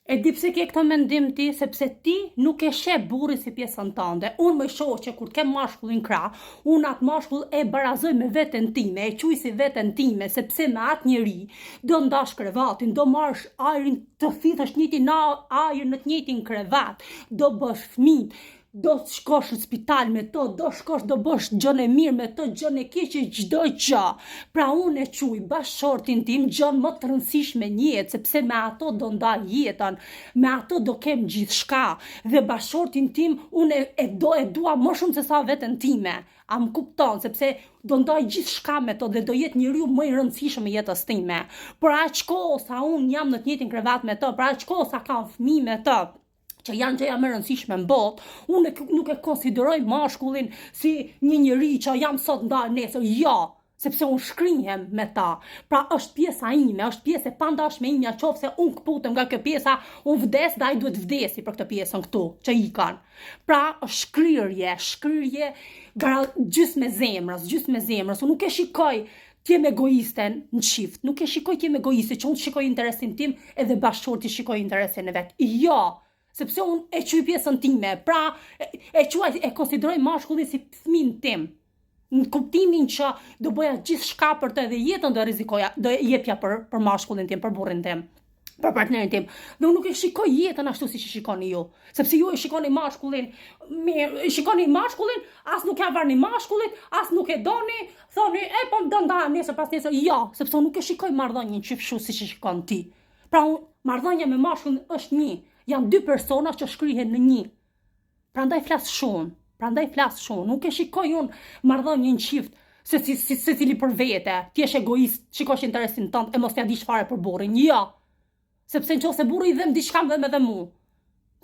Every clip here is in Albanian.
E di pse ke këtë mendim ti, sepse ti nuk e sheh burrin si pjesën tënde. Unë më shoh që kur të kem mashkullin krah, unë atë mashkull e barazoj me veten time, e quj si veten time, sepse me atë njeri do ndash krevatin, do marrësh ajrin, të thithësh njëtin ajër në të njëjtin krevat, do bësh fëmijë, do shkosh në spital me to, do bësh gjën e mirë me to, gjën e keqe, çdo gjë. Pra unë e quj bashortin tim gjën më të rëndësishme në jetë, sepse me ato do ndaj jetën, me ato do kem gjithçka, dhe bashortin tim unë e dua më shumë se sa veten time. A më kupton, sepse do ndaj gjithçka me to dhe do jetë njeriu më i rëndësishëm i jetës time. Por aq kohë sa unë jam në të njëjtin krevat me to, për aq kohë sa kam fëmijë me to, që janë gjëja më rëndësishme në botë, unë nuk e konsideroj mashkullin si një njeri që jam sot ndaj nesër, jo, sepse unë shkrihem me ta. Pra është pjesa ime, është pjesë e pandashme ime, qofse unë këputem nga kjo pjesa, unë vdes dhe ai duhet vdesi për këtë pjesën këtu, që i kanë. Pra është shkryrje gjysmë zemrës, unë nuk e shikoj t'jem egoiste në qift, nuk e shikoj t'jem egoiste, që unë shikoj interesin tim edhe bashorti shikoj interesin e vet. Jo, sepse unë e quj pjesën time, pra e konsideroj mashkullin si fëmin tim, në kuptimin që do bëja gjithçka për të dhe jetën do rizikoja, do jepja për mashkullin tim, për burrin tim, për partnerin tim. Dhe unë nuk e shikoj jetën ashtu si që shikoni ju, sepse ju e shikoni mashkullin, as nuk ja varni mashkullit, as nuk e doni, thoni, po më dënda nesër pas nesër, jo, sepse unë nuk e shikoj marrëdhënien qifshu si që shikon ti. Pra marrëdhënia me mashkullin është një, janë dy persona që shkrihen në një. Prandaj flas shumë, nuk e shikoj unë marrëdhënien qift se cili për vete, ti je egoist, shikosh interesin tënd e mos t'ia dish fare për burrin. Jo. Sepse nëse burri i dhem diçka më dhem edhe mua.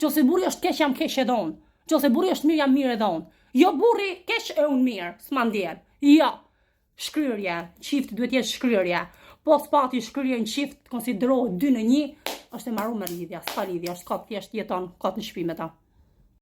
Nëse burri është keq jam keq edhe unë. Nëse burri është mirë jam mirë edhe unë. Jo burri keq e unë mirë, s'ma ndjen. Jo. Shkryrje, qift duhet jetë shkryrje. Po s'pati shkryrje në qift konsiderohet 2 në 1, është e marrë me lidhja, s'ka lidhja, është kot thjesht jeton kot në shtëpi me ta.